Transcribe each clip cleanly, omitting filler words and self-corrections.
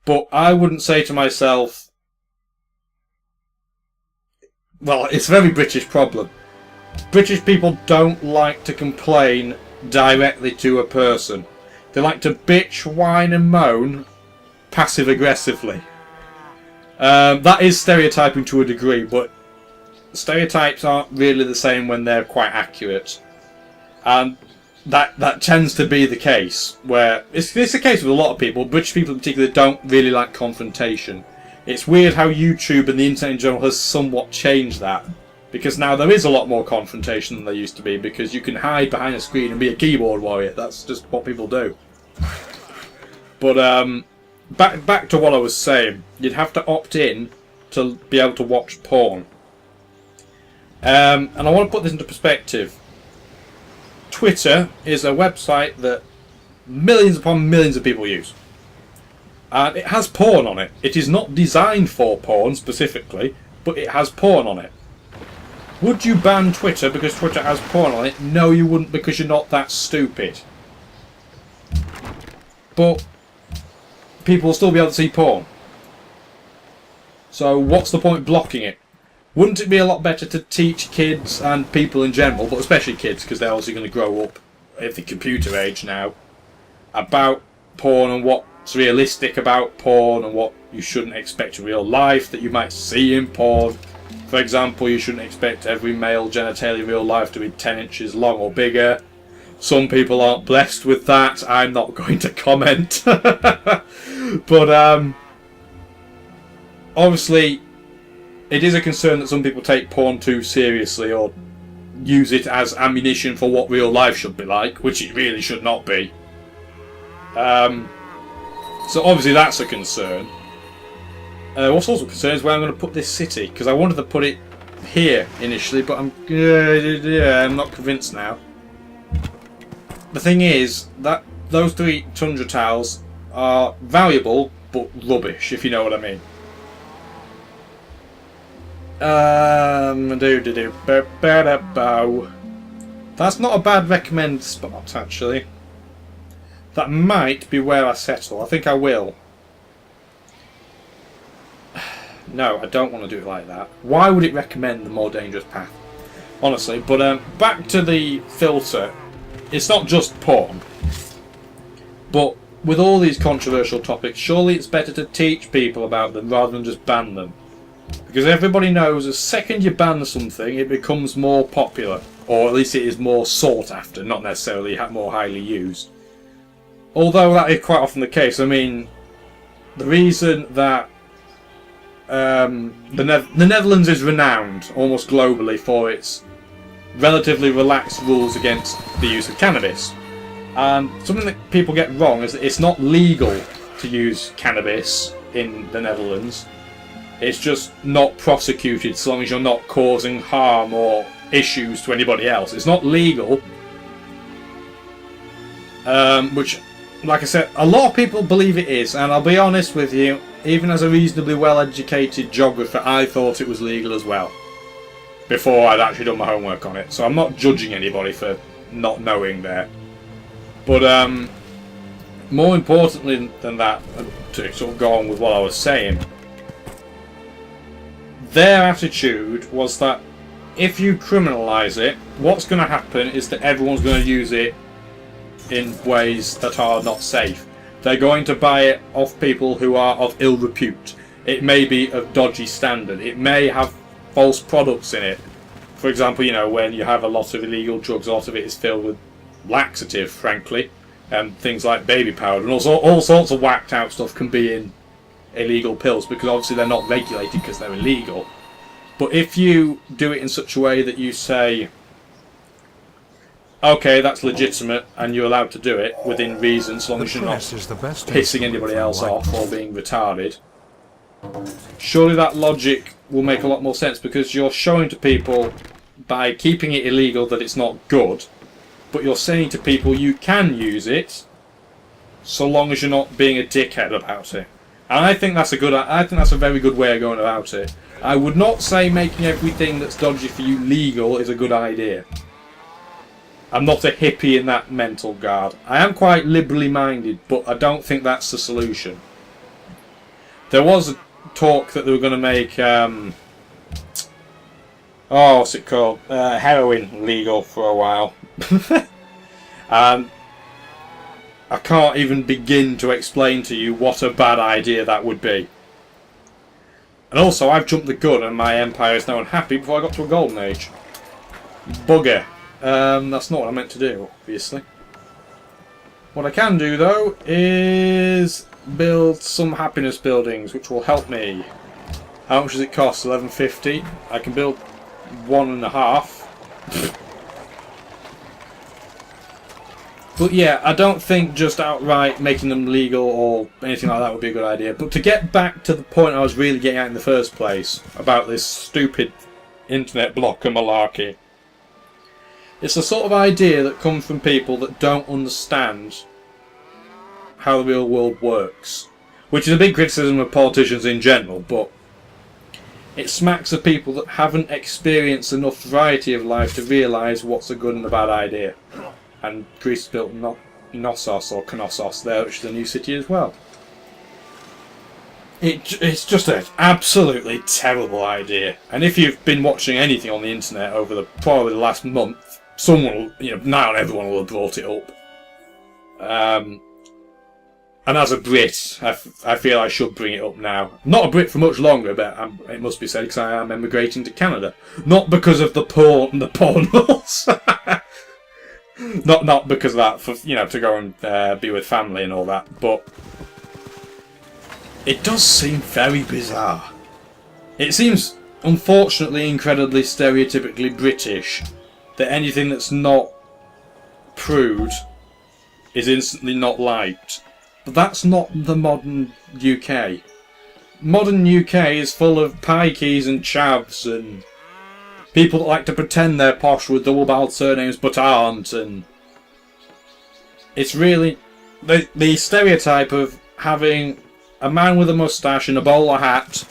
But I wouldn't say to myself, well, it's a very British problem. British people don't like to complain directly to a person. They like to bitch, whine and moan passive-aggressively. That is stereotyping to a degree, but stereotypes aren't really the same when they're quite accurate. And that tends to be the case, where it's the case with a lot of people. British people in particular don't really like confrontation. It's weird how YouTube and the internet in general has somewhat changed that, because now there is a lot more confrontation than there used to be, because you can hide behind a screen and be a keyboard warrior. That's just what people do. But back to what I was saying, you'd have to opt in to be able to watch porn. And I want to put this into perspective. Twitter is a website that millions upon millions of people use. And it has porn on it. It is not designed for porn specifically, but it has porn on it. Would you ban Twitter because Twitter has porn on it? No, you wouldn't, because you're not that stupid. But people will still be able to see porn. So what's the point of blocking it? Wouldn't it be a lot better to teach kids and people in general, but especially kids, because they're obviously going to grow up at the computer age now, about porn and what's realistic about porn and what you shouldn't expect in real life that you might see in porn. For example, you shouldn't expect every male genitalia in real life to be 10 inches long or bigger. Some people aren't blessed with that. I'm not going to comment. But obviously, it is a concern that some people take porn too seriously or use it as ammunition for what real life should be like, which it really should not be. So obviously that's a concern. What's also a concern is where I'm going to put this city, because I wanted to put it here initially, but I'm not convinced now. The thing is that those 3 tundra tiles are valuable but rubbish, if you know what I mean. That's not a bad recommend spot, actually. That might be where I settle. I think I will. No, I don't want to do it like that. Why would it recommend the more dangerous path? Honestly, but back to the filter. It's not just porn. But with all these controversial topics, surely it's better to teach people about them rather than just ban them. Because everybody knows the second you ban something, it becomes more popular. Or at least it is more sought after, not necessarily more highly used. Although that is quite often the case. I mean, the reason that the Netherlands is renowned almost globally for its relatively relaxed rules against the use of cannabis. And something that people get wrong is that it's not legal to use cannabis in the Netherlands. It's just not prosecuted so long as you're not causing harm or issues to anybody else. It's not legal. Which, like I said, a lot of people believe it is, and I'll be honest with you, even as a reasonably well-educated geographer, I thought it was legal as well, before I'd actually done my homework on it. So I'm not judging anybody for not knowing there. But more importantly than that, to sort of go on with what I was saying, their attitude was that if you criminalise it, what's going to happen is that everyone's going to use it in ways that are not safe. They're going to buy it off people who are of ill repute. It may be of dodgy standard. It may have false products in it. For example, you know, when you have a lot of illegal drugs, a lot of it is filled with laxative, frankly, and things like baby powder, and also all sorts of whacked out stuff can be in illegal pills, because obviously they're not regulated because they're illegal. But if you do it in such a way that you say, okay, that's legitimate and you're allowed to do it within reason, so long as you're not pissing anybody else off or being retarded, surely that logic will make a lot more sense, because you're showing to people by keeping it illegal that it's not good, but you're saying to people you can use it so long as you're not being a dickhead about it. And I think that's a very good way of going about it. I would not say making everything that's dodgy for you legal is a good idea. I'm not a hippie in that mental guard. I am quite liberally minded, but I don't think that's the solution. There was a talk that they were going to make, what's it called? Heroin legal for a while. And I can't even begin to explain to you what a bad idea that would be. And also, I've jumped the gun and my empire is now unhappy before I got to a golden age. Bugger. That's not what I meant to do, obviously. What I can do, though, is build some happiness buildings, which will help me. How much does it cost? $11.50. I can build 1.5. But yeah, I don't think just outright making them legal or anything like that would be a good idea. But to get back to the point I was really getting at in the first place, about this stupid internet block and malarkey. It's the sort of idea that comes from people that don't understand how the real world works. Which is a big criticism of politicians in general, but it smacks of people that haven't experienced enough variety of life to realise what's a good and a bad idea. And Greece built Knossos or Knossos there, which is a new city as well. It's just an absolutely terrible idea. And if you've been watching anything on the internet over probably the last month, someone, now everyone will have brought it up. And as a Brit, I feel I should bring it up now. Not a Brit for much longer, but it must be said, because I am emigrating to Canada. Not because of the porn laws. Not because of that, for to go and be with family and all that, but it does seem very bizarre. It seems, unfortunately, incredibly stereotypically British that anything that's not prude is instantly not liked. But that's not the modern UK. Modern UK is full of pikeys and chavs and people that like to pretend they're posh with double-barreled surnames but aren't, and it's really the stereotype of having a man with a moustache and a bowler hat,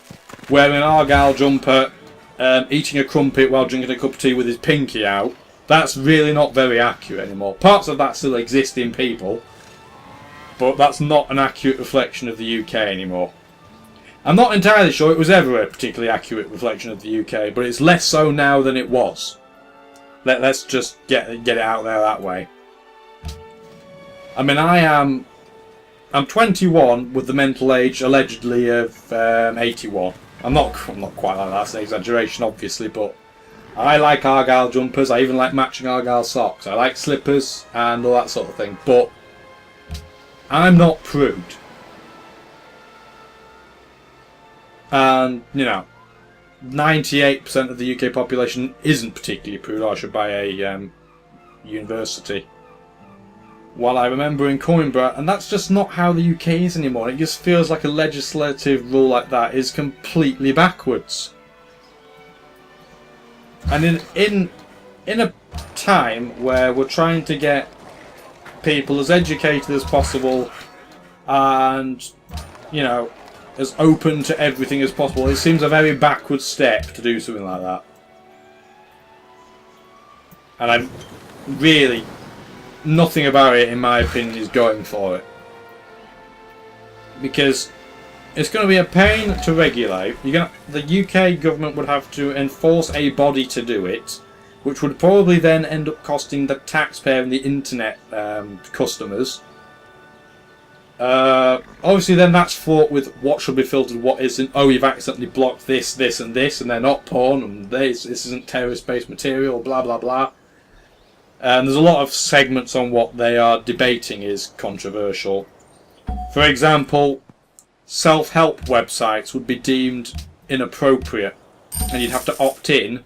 wearing an Argyle jumper, eating a crumpet while drinking a cup of tea with his pinky out. That's really not very accurate anymore. Parts of that still exist in people, but that's not an accurate reflection of the UK anymore. I'm not entirely sure it was ever a particularly accurate reflection of the UK, but it's less so now than it was. Let's just get it out there that way. I mean, I'm 21 with the mental age allegedly of 81. I'm not quite like that. That's an exaggeration, obviously, but I like Argyle jumpers. I even like matching Argyle socks. I like slippers and all that sort of thing. But I'm not prude. And, 98% of the UK population isn't particularly prude, or I should buy a university. While I remember in Coimbra, and that's just not how the UK is anymore. It just feels like a legislative rule like that is completely backwards. And in a time where we're trying to get people as educated as possible and, as open to everything as possible, it seems a very backward step to do something like that. And I'm really, nothing about it, in my opinion, is going for it. Because it's going to be a pain to regulate. The UK government would have to enforce a body to do it, which would probably then end up costing the taxpayer and the internet customers. Obviously then that's fraught with what should be filtered, what isn't. Oh, you've accidentally blocked this, this and this, and they're not porn, and this isn't terrorist-based material, blah blah blah. And there's a lot of segments on what they are debating is controversial. For example, self-help websites would be deemed inappropriate, and you'd have to opt in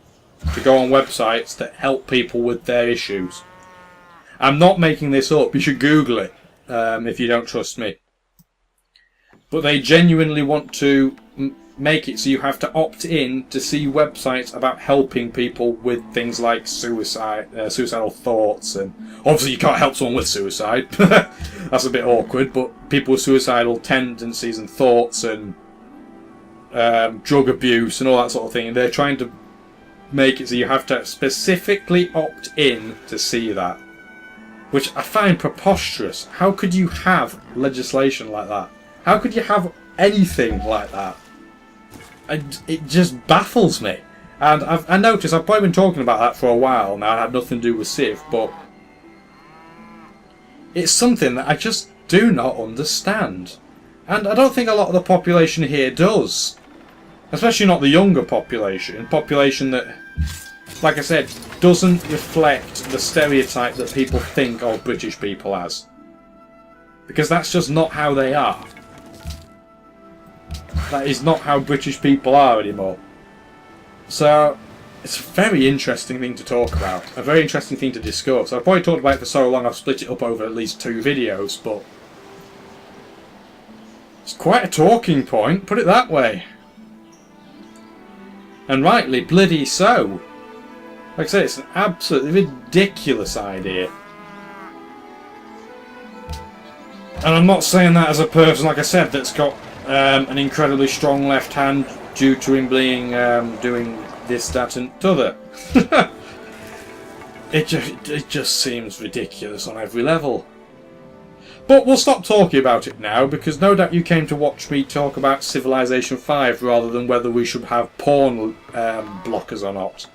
to go on websites that help people with their issues. I'm not making this up, you should Google it. If you don't trust me. But they genuinely want to make it so you have to opt in to see websites about helping people with things like suicidal thoughts, and obviously you can't help someone with suicide. That's a bit awkward, but people with suicidal tendencies and thoughts and drug abuse and all that sort of thing, and they're trying to make it so you have to specifically opt in to see that. Which I find preposterous. How could you have legislation like that? How could you have anything like that. And it just baffles me. And I noticed I've probably been talking about that for a while now. It had nothing to do with Civ, but it's something that I just do not understand. And I don't think a lot of the population here does. Especially not the younger population. Population that, like I said, doesn't reflect the stereotype that people think of British people as. Because that's just not how they are. That is not how British people are anymore. So, it's a very interesting thing to talk about. A very interesting thing to discuss. I've probably talked about it for so long I've split it up over at least 2 videos, but it's quite a talking point, put it that way. And rightly bloody so. Like I say, it's an absolutely ridiculous idea. And I'm not saying that as a person, like I said, that's got an incredibly strong left hand due to him being doing this, that and t'other. It just seems ridiculous on every level. But we'll stop talking about it now, because no doubt you came to watch me talk about Civilization 5 rather than whether we should have porn blockers or not.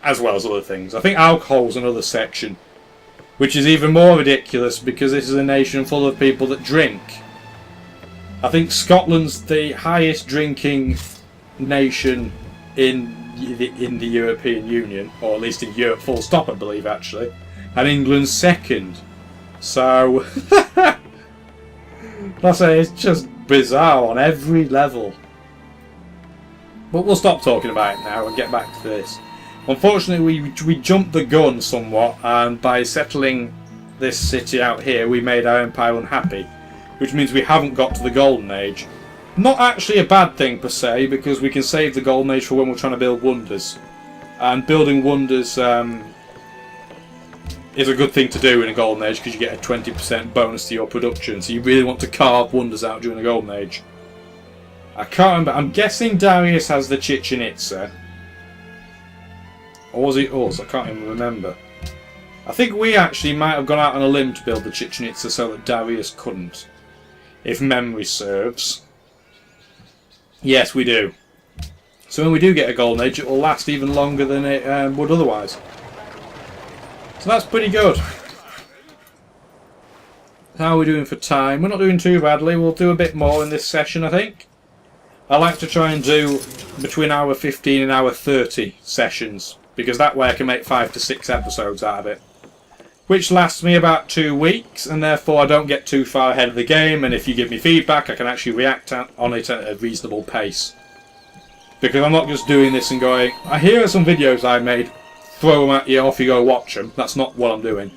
As well as other things. I think alcohol's another section, which is even more ridiculous because this is a nation full of people that drink. I think Scotland's the highest drinking nation in the European Union, or at least in Europe full stop I believe actually, and England's second. So, I say it's just bizarre on every level. But we'll stop talking about it now and get back to this. Unfortunately, we jumped the gun somewhat, and by settling this city out here, we made our empire unhappy, which means we haven't got to the Golden Age. Not actually a bad thing per se, because we can save the Golden Age for when we're trying to build wonders. And building wonders is a good thing to do in a Golden Age because you get a 20% bonus to your production, so you really want to carve wonders out during the Golden Age. I can't remember, I'm guessing Darius has the Chichen Itza. Or was it us? I can't even remember. I think we actually might have gone out on a limb to build the Chichen Itza so that Darius couldn't. If memory serves. Yes, we do. So when we do get a Golden Age, it will last even longer than it would otherwise. So that's pretty good. How are we doing for time? We're not doing too badly. We'll do a bit more in this session, I think. I like to try and do between hour 15 and hour 30 sessions, because that way I can make 5 to 6 episodes out of it. Which lasts me about 2 weeks, and therefore I don't get too far ahead of the game, and if you give me feedback I can actually react on it at a reasonable pace. Because I'm not just doing this and going, here are some videos I made, throw them at you, off you go, watch them. That's not what I'm doing.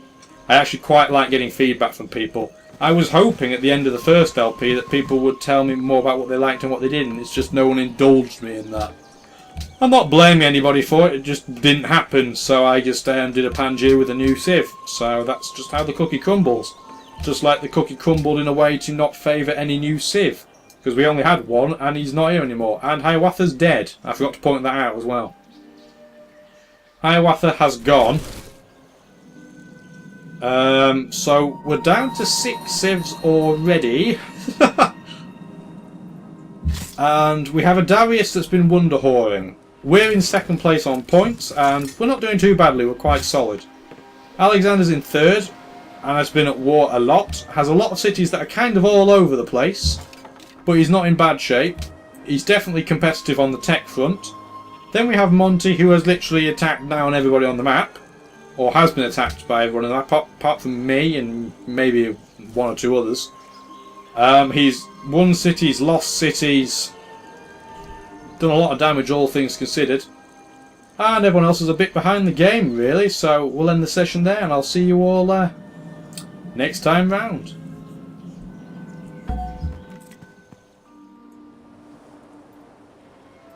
I actually quite like getting feedback from people. I was hoping at the end of the first LP that people would tell me more about what they liked and what they didn't. It's just no one indulged me in that. I'm not blaming anybody for it, it just didn't happen, so I just did a Pangaea with a new Civ. So that's just how the cookie crumbles. Just like the cookie crumbled in a way to not favour any new Civ. Because we only had one, and he's not here anymore. And Hiawatha's dead. I forgot to point that out as well. Hiawatha has gone. So we're down to 6 Civs already. And we have a Darius that's been wonder whoring. We're in 2nd place on points, and we're not doing too badly, we're quite solid. Alexander's in 3rd, and has been at war a lot. Has a lot of cities that are kind of all over the place, but he's not in bad shape. He's definitely competitive on the tech front. Then we have Monty, who has literally attacked down everybody on the map, or has been attacked by everyone on the map, apart from me and maybe 1 or 2 others. He's won cities, lost cities, done a lot of damage all things considered. And everyone else is a bit behind the game really, so we'll end the session there and I'll see you all next time round.